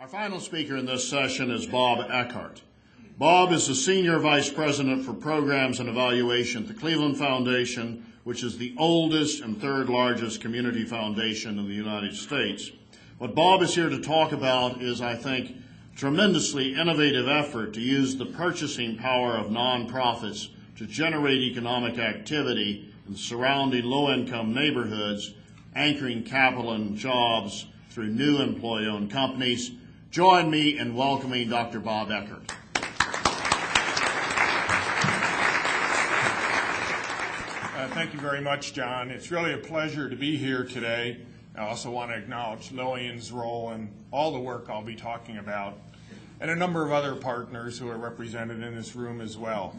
Our final speaker in this session is Bob Eckardt. Bob is the Senior Vice President for Programs and Evaluation at the Cleveland Foundation, which is the oldest and third largest community foundation in the United States. What Bob is here to talk about is, I think, a tremendously innovative effort to use the purchasing power of nonprofits to generate economic activity in surrounding low-income neighborhoods, anchoring capital and jobs through new employee-owned companies. Join me in welcoming Dr. Bob Eckardt. Thank you very much, John. It's really a pleasure to be here today. I also want to acknowledge Lillian's role in all the work I'll be talking about, and a number of other partners who are represented in this room as well.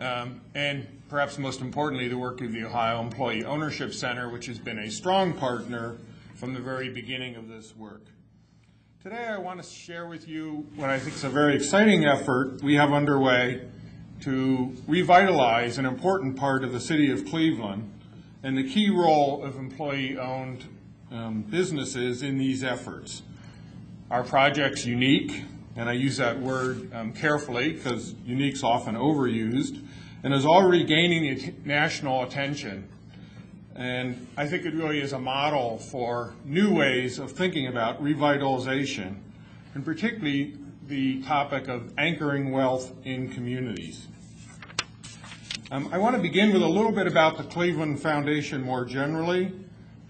And perhaps most importantly, the work of the Ohio Employee Ownership Center, which has been a strong partner from the very beginning of this work. Today I want to share with you what I think is a very exciting effort we have underway to revitalize an important part of the city of Cleveland and the key role of employee-owned businesses in these efforts. Our project's unique, and I use that word carefully because unique's often overused, and is already gaining national attention. And I think it really is a model for new ways of thinking about revitalization, and particularly the topic of anchoring wealth in communities. I want to begin with a little bit about the Cleveland Foundation more generally,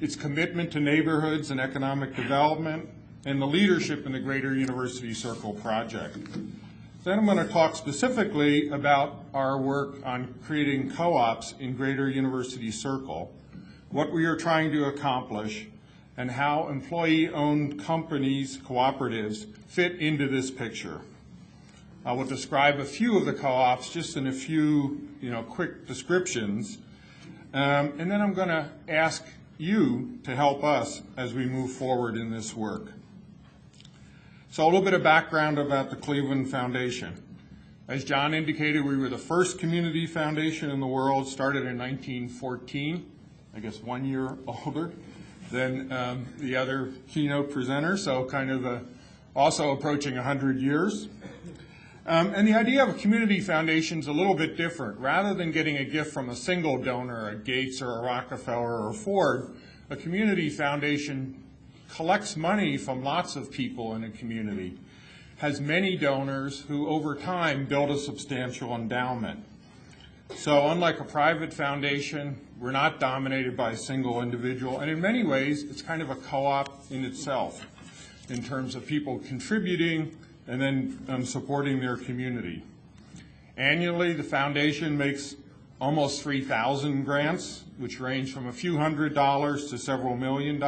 its commitment to neighborhoods and economic development, and the leadership in the Greater University Circle project. Then I'm going to talk specifically about our work on creating co-ops in Greater University Circle, what we are trying to accomplish, and how employee-owned companies, cooperatives, fit into this picture. I will describe a few of the co-ops just in a few quick descriptions, and then I'm going to ask you to help us as we move forward in this work. So a little bit of background about the Cleveland Foundation. As John indicated, we were the first community foundation in the world, started in 1914, I guess 1 year older than the other keynote presenter, so kind of also approaching 100 years. And the idea of a community foundation is a little bit different. Rather than getting a gift from a single donor, a Gates or a Rockefeller or a Ford, a community foundation collects money from lots of people in a community, has many donors who over time build a substantial endowment. So unlike a private foundation, we're not dominated by a single individual, and in many ways it's kind of a co-op in itself in terms of people contributing and then supporting their community. Annually, the foundation makes almost 3,000 grants, which range from a few $100s to several $1 million.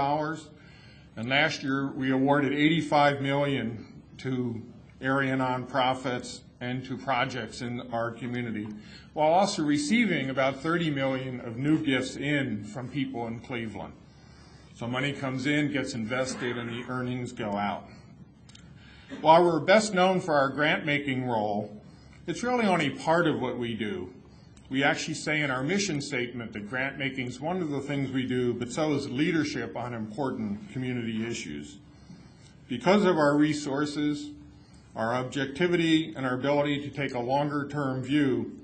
And last year, we awarded $85 million to area nonprofits and to projects in our community, while also receiving about $30 million of new gifts in from people in Cleveland. So money comes in, gets invested, and the earnings go out. While we're best known for our grant-making role, it's really only part of what we do. We actually say in our mission statement that grant-making is one of the things we do, but so is leadership on important community issues. Because of our resources, our objectivity, and our ability to take a longer-term view,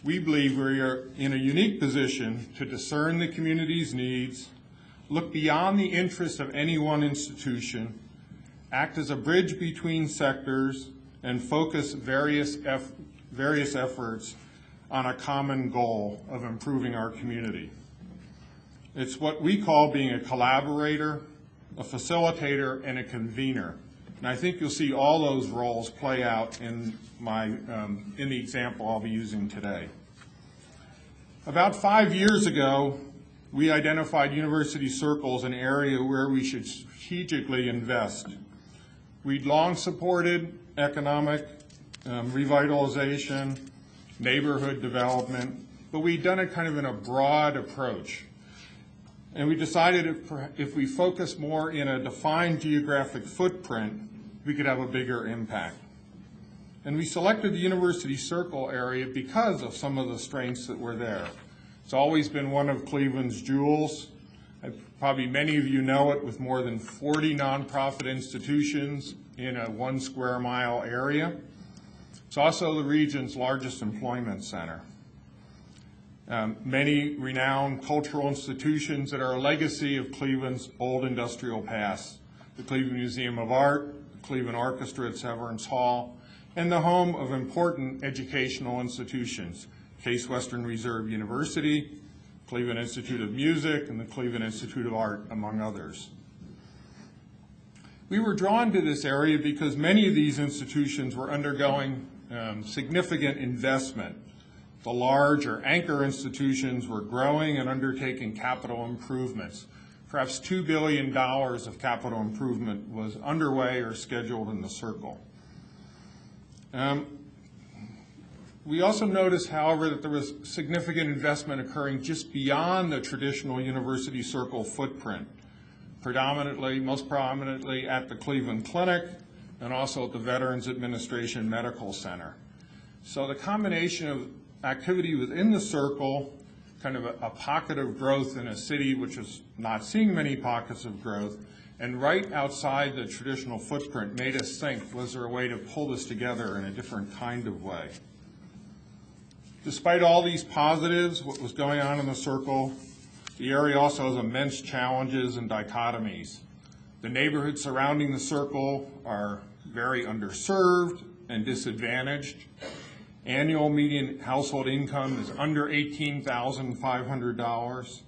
we believe we are in a unique position to discern the community's needs, look beyond the interests of any one institution, act as a bridge between sectors, and focus various efforts on a common goal of improving our community. It's what we call being a collaborator, a facilitator, and a convener. And I think you'll see all those roles play out in the example I'll be using today. About 5 years ago, we identified University Circle as an area where we should strategically invest. We'd long supported economic revitalization, neighborhood development, but we'd done it kind of in a broad approach. And we decided if we focus more in a defined geographic footprint, we could have a bigger impact. And we selected the University Circle area because of some of the strengths that were there. It's always been one of Cleveland's jewels. Probably many of you know it, with more than 40 nonprofit institutions in a 1 square mile area. It's also the region's largest employment center. Many renowned cultural institutions that are a legacy of Cleveland's old industrial past. The Cleveland Museum of Art, the Cleveland Orchestra at Severance Hall, and the home of important educational institutions, Case Western Reserve University, Cleveland Institute of Music, and the Cleveland Institute of Art, among others. We were drawn to this area because many of these institutions were undergoing significant investment. The large or anchor institutions were growing and undertaking capital improvements. Perhaps $2 billion of capital improvement was underway or scheduled in the circle. We also noticed, however, that there was significant investment occurring just beyond the traditional university circle footprint, most prominently at the Cleveland Clinic and also at the Veterans Administration Medical Center. So the combination of activity within the circle, kind of a pocket of growth in a city which is not seeing many pockets of growth, and right outside the traditional footprint made us think, was there a way to pull this together in a different kind of way? Despite all these positives, what was going on in the circle, the area also has immense challenges and dichotomies. The neighborhoods surrounding the circle are very underserved and disadvantaged. Annual median household income is under $18,500.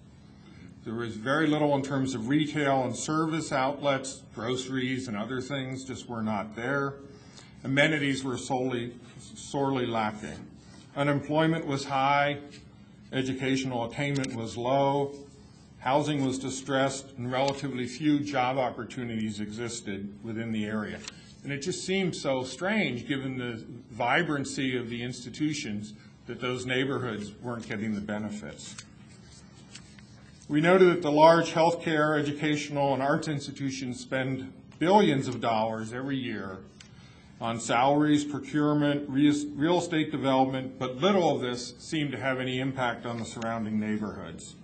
There is very little in terms of retail and service outlets, groceries and other things just were not there. Amenities were sorely lacking. Unemployment was high, educational attainment was low, housing was distressed, and relatively few job opportunities existed within the area. And it just seemed so strange, given the vibrancy of the institutions, that those neighborhoods weren't getting the benefits. We noted that the large healthcare, educational, and arts institutions spend billions of dollars every year on salaries, procurement, real estate development, but little of this seemed to have any impact on the surrounding neighborhoods.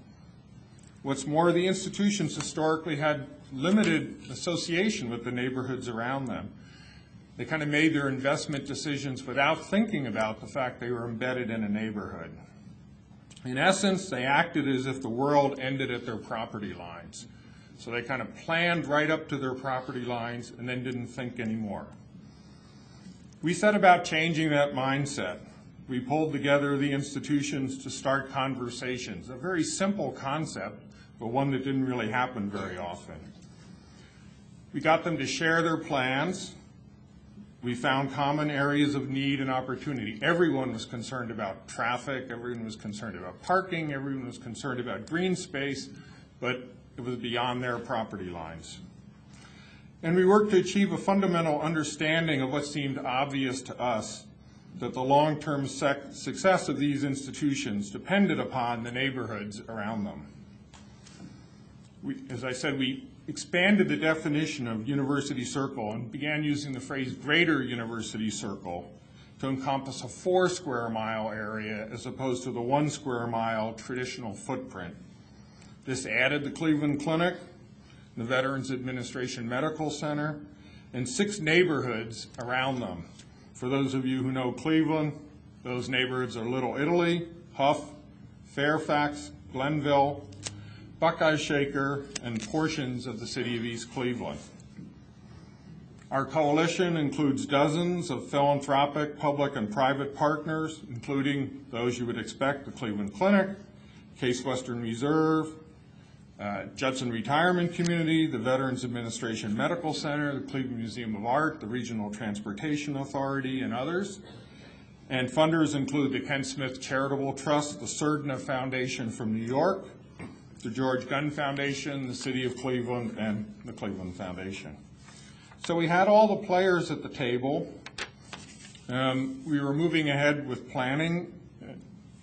What's more, the institutions historically had limited association with the neighborhoods around them. They kind of made their investment decisions without thinking about the fact they were embedded in a neighborhood. In essence, they acted as if the world ended at their property lines. So they kind of planned right up to their property lines and then didn't think anymore. We set about changing that mindset. We pulled together the institutions to start conversations, a very simple concept, but one that didn't really happen very often. We got them to share their plans. We found common areas of need and opportunity. Everyone was concerned about traffic, everyone was concerned about parking, everyone was concerned about green space, but it was beyond their property lines. And we worked to achieve a fundamental understanding of what seemed obvious to us, that the long-term success of these institutions depended upon the neighborhoods around them. As I said, we expanded the definition of university circle and began using the phrase greater university circle to encompass a 4 square mile area as opposed to the 1 square mile traditional footprint. This added the Cleveland Clinic, the Veterans Administration Medical Center, and 6 neighborhoods around them. For those of you who know Cleveland, those neighborhoods are Little Italy, Huff, Fairfax, Glenville, Buckeye Shaker, and portions of the city of East Cleveland. Our coalition includes dozens of philanthropic, public, and private partners, including those you would expect, the Cleveland Clinic, Case Western Reserve, Judson Retirement Community, the Veterans Administration Medical Center, the Cleveland Museum of Art, the Regional Transportation Authority, and others. And funders include the Ken Smith Charitable Trust, the Surdna Foundation from New York, the George Gunn Foundation, the City of Cleveland, and the Cleveland Foundation. So we had all the players at the table. We were moving ahead with planning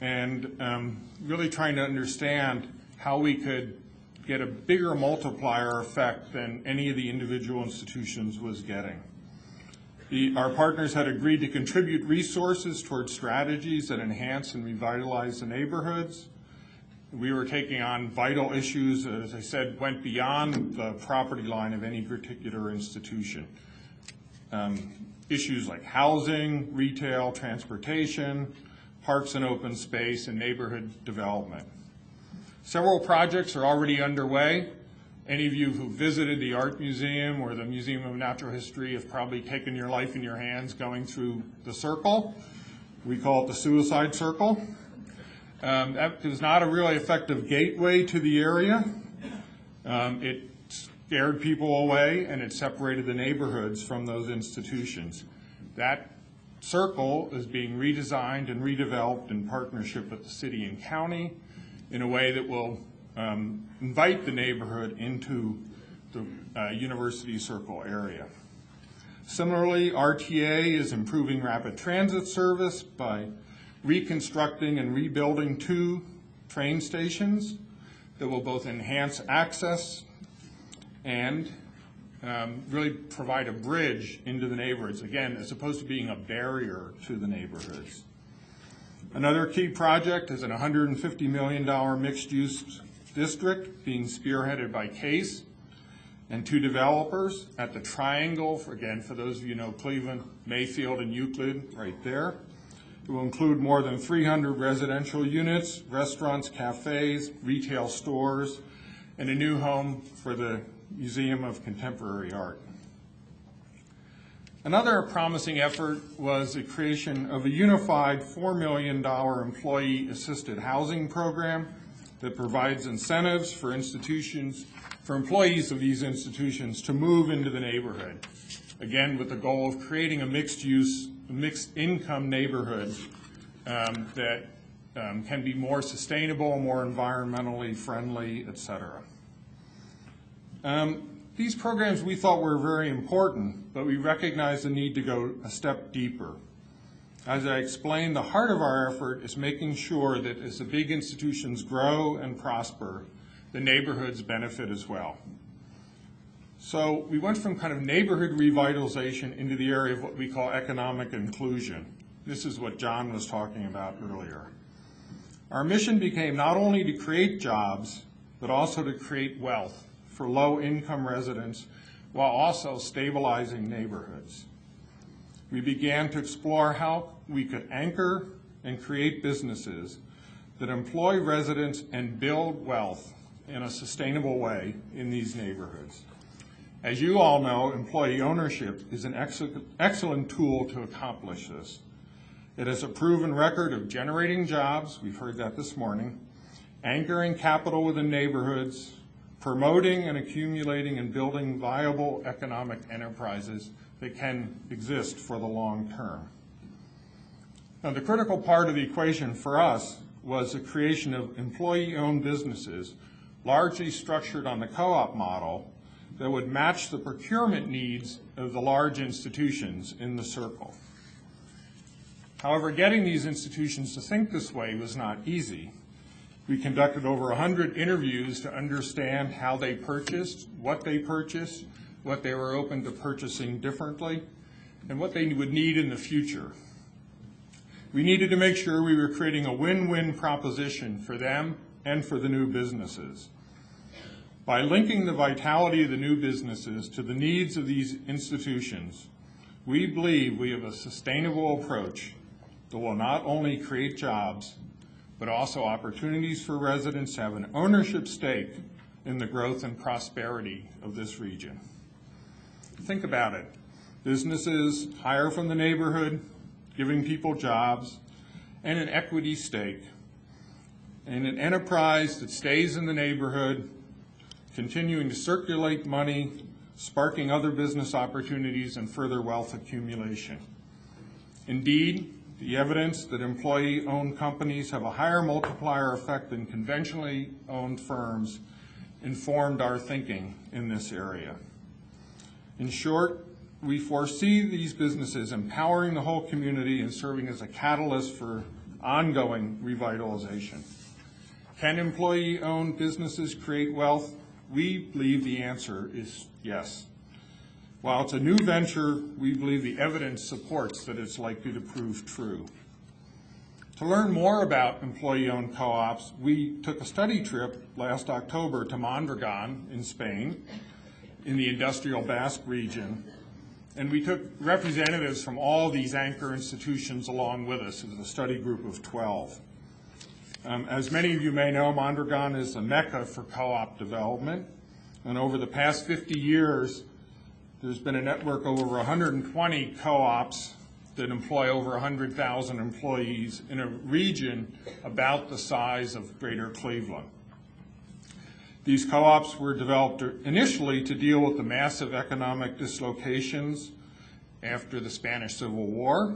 and really trying to understand how we could get a bigger multiplier effect than any of the individual institutions was getting. Our partners had agreed to contribute resources towards strategies that enhance and revitalize the neighborhoods. We were taking on vital issues that, as I said, went beyond the property line of any particular institution. Issues like housing, retail, transportation, parks and open space, and neighborhood development. Several projects are already underway. Any of you who visited the Art Museum or the Museum of Natural History have probably taken your life in your hands going through the circle. We call it the suicide circle. That is not a really effective gateway to the area. It scared people away, and it separated the neighborhoods from those institutions. That circle is being redesigned and redeveloped in partnership with the city and county in a way that will invite the neighborhood into the University Circle area. Similarly, RTA is improving rapid transit service by reconstructing and rebuilding 2 train stations that will both enhance access and really provide a bridge into the neighborhoods, again, as opposed to being a barrier to the neighborhoods. Another key project is an $150 million mixed-use district being spearheaded by CASE and 2 developers at the Triangle, for those of you who know Cleveland, Mayfield, and Euclid, right there. It will include more than 300 residential units, restaurants, cafes, retail stores, and a new home for the Museum of Contemporary Art. Another promising effort was the creation of a unified $4 million employee-assisted housing program that provides incentives for employees of these institutions to move into the neighborhood, again with the goal of creating a mixed-income neighborhood that can be more sustainable, more environmentally friendly, et cetera. These programs we thought were very important, but we recognize the need to go a step deeper. As I explained, the heart of our effort is making sure that as the big institutions grow and prosper, the neighborhoods benefit as well. So we went from kind of neighborhood revitalization into the area of what we call economic inclusion. This is what John was talking about earlier. Our mission became not only to create jobs, but also to create wealth for low-income residents while also stabilizing neighborhoods. We began to explore how we could anchor and create businesses that employ residents and build wealth in a sustainable way in these neighborhoods. As you all know, employee ownership is an excellent tool to accomplish this. It has a proven record of generating jobs, we've heard that this morning, anchoring capital within neighborhoods, promoting and accumulating and building viable economic enterprises that can exist for the long term. Now, the critical part of the equation for us was the creation of employee-owned businesses, largely structured on the co-op model, that would match the procurement needs of the large institutions in the circle. However, getting these institutions to think this way was not easy. We conducted over 100 interviews to understand how they purchased, what they were open to purchasing differently, and what they would need in the future. We needed to make sure we were creating a win-win proposition for them and for the new businesses. By linking the vitality of the new businesses to the needs of these institutions, we believe we have a sustainable approach that will not only create jobs, but also opportunities for residents to have an ownership stake in the growth and prosperity of this region. Think about it. Businesses hire from the neighborhood, giving people jobs, and an equity stake, and an enterprise that stays in the neighborhood, continuing to circulate money, sparking other business opportunities and further wealth accumulation. Indeed, the evidence that employee-owned companies have a higher multiplier effect than conventionally owned firms informed our thinking in this area. In short, we foresee these businesses empowering the whole community and serving as a catalyst for ongoing revitalization. Can employee-owned businesses create wealth? We believe the answer is yes. While it's a new venture, we believe the evidence supports that it's likely to prove true. To learn more about employee-owned co-ops, we took a study trip last October to Mondragon in Spain, in the industrial Basque region, and we took representatives from all these anchor institutions along with us. It was a study group of 12. As many of you may know, Mondragon is a mecca for co-op development, and over the past 50 years, there's been a network of over 120 co-ops that employ over 100,000 employees in a region about the size of Greater Cleveland. These co-ops were developed initially to deal with the massive economic dislocations after the Spanish Civil War,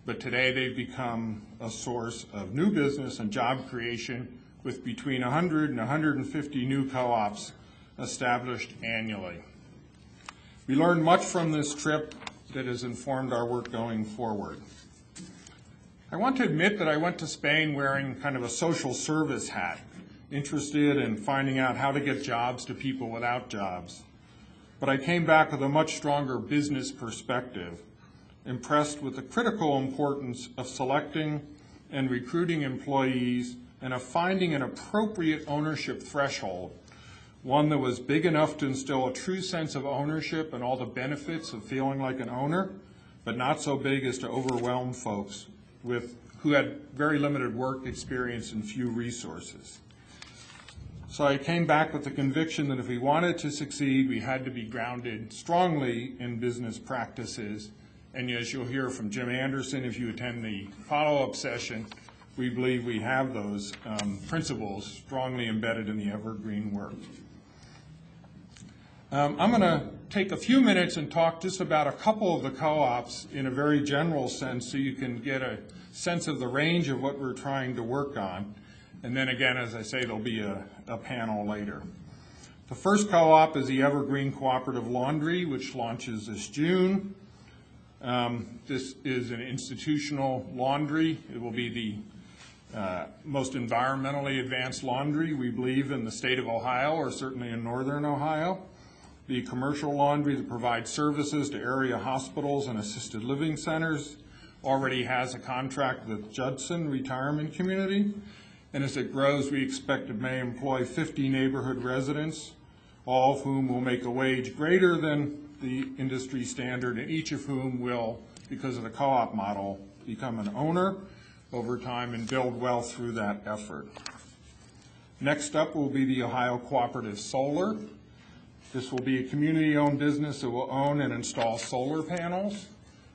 but today they've become a source of new business and job creation with between 100 and 150 new co-ops established annually. We learned much from this trip that has informed our work going forward. I want to admit that I went to Spain wearing kind of a social service hat, interested in finding out how to get jobs to people without jobs. But I came back with a much stronger business perspective, impressed with the critical importance of selecting and recruiting employees and of finding an appropriate ownership threshold, one that was big enough to instill a true sense of ownership and all the benefits of feeling like an owner, but not so big as to overwhelm folks who had very limited work experience and few resources. So I came back with the conviction that if we wanted to succeed, we had to be grounded strongly in business practices. And as you'll hear from Jim Anderson, if you attend the follow-up session, we believe we have those principles strongly embedded in the evergreen work. I'm going to take a few minutes and talk just about a couple of the co-ops in a very general sense so you can get a sense of the range of what we're trying to work on. And then again, as I say, there'll be a panel later. The first co-op is the Evergreen Cooperative Laundry, which launches this June. This is an institutional laundry. It will be the most environmentally advanced laundry, we believe, in the state of Ohio, or certainly in northern Ohio. The commercial laundry that provides services to area hospitals and assisted living centers already has a contract with Judson Retirement Community. And as it grows, we expect it may employ 50 neighborhood residents, all of whom will make a wage greater than the industry standard, and each of whom will, because of the co-op model, become an owner over time and build wealth through that effort. Next up will be the Ohio Cooperative Solar. This will be a community-owned business that will own and install solar panels.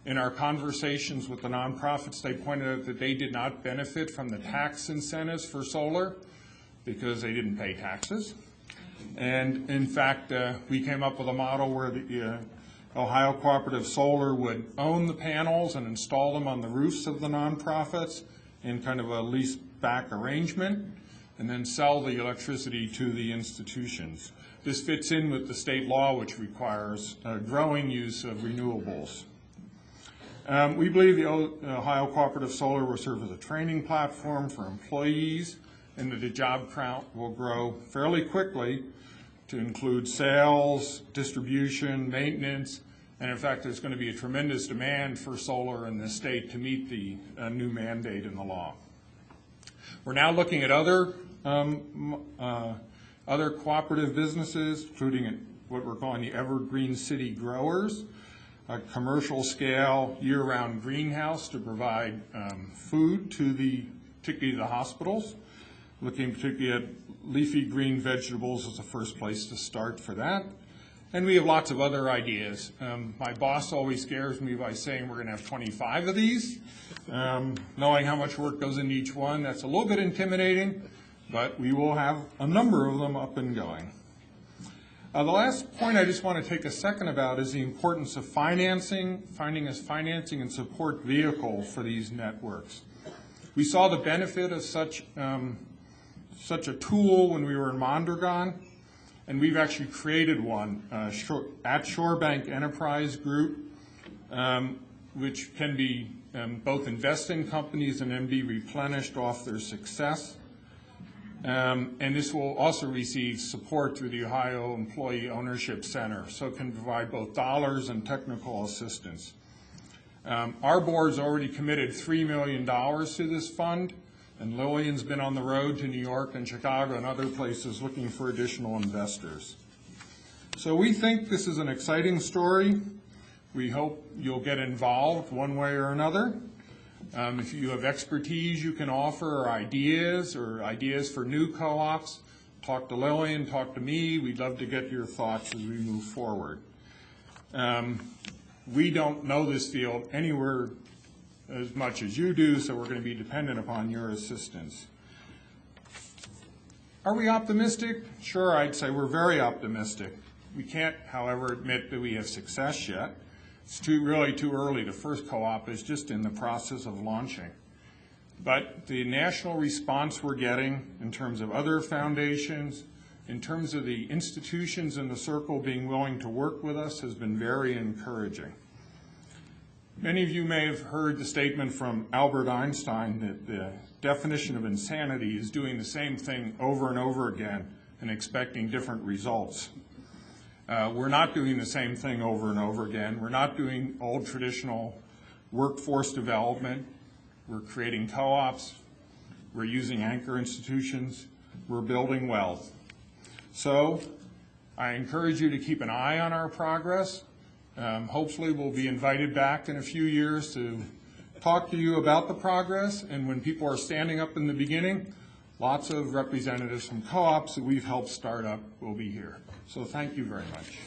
In our conversations with the nonprofits, they pointed out that they did not benefit from the tax incentives for solar because they didn't pay taxes. And in fact, we came up with a model where the Ohio Cooperative Solar would own the panels and install them on the roofs of the nonprofits in kind of a lease-back arrangement, and then sell the electricity to the institutions. This fits in with the state law, which requires growing use of renewables. We believe the Ohio Cooperative Solar will serve as a training platform for employees, and that the job count will grow fairly quickly to include sales, distribution, maintenance, and in fact, there's going to be a tremendous demand for solar in this state to meet the new mandate in the law. We're now looking at other cooperative businesses, including what we're calling the Evergreen City Growers, a commercial scale year-round greenhouse to provide food to particularly the hospitals, looking particularly at leafy green vegetables as the first place to start for that. And we have lots of other ideas. My boss always scares me by saying we're going to have 25 of these. Knowing how much work goes into each one, that's a little bit intimidating, but we will have a number of them up and going. The last point I just want to take a second about is the importance of financing, finding a financing and support vehicle for these networks. We saw the benefit of such a tool when we were in Mondragon, and we've actually created one at Shorebank Enterprise Group, which can be both invest in companies and then be replenished off their success. And this will also receive support through the Ohio Employee Ownership Center, so it can provide both dollars and technical assistance. Our board's already committed $3 million to this fund, and Lillian's been on the road to New York and Chicago and other places looking for additional investors. So we think this is an exciting story. We hope you'll get involved one way or another. If you have expertise you can offer or ideas for new co-ops, talk to Lillian, talk to me. We'd love to get your thoughts as we move forward. We don't know this field anywhere as much as you do, so we're going to be dependent upon your assistance. Are we optimistic? Sure, I'd say we're very optimistic. We can't, however, admit that we have success yet. It's really too early. The first co-op is just in the process of launching. But the national response we're getting in terms of other foundations, in terms of the institutions in the circle being willing to work with us has been very encouraging. Many of you may have heard the statement from Albert Einstein that the definition of insanity is doing the same thing over and over again and expecting different results. We're not doing the same thing over and over again. We're not doing old traditional workforce development. We're creating co-ops. We're using anchor institutions. We're building wealth. So I encourage you to keep an eye on our progress. Hopefully we'll be invited back in a few years to talk to you about the progress. And when people are standing up in the beginning, lots of representatives from co-ops that we've helped start up will be here. So thank you very much.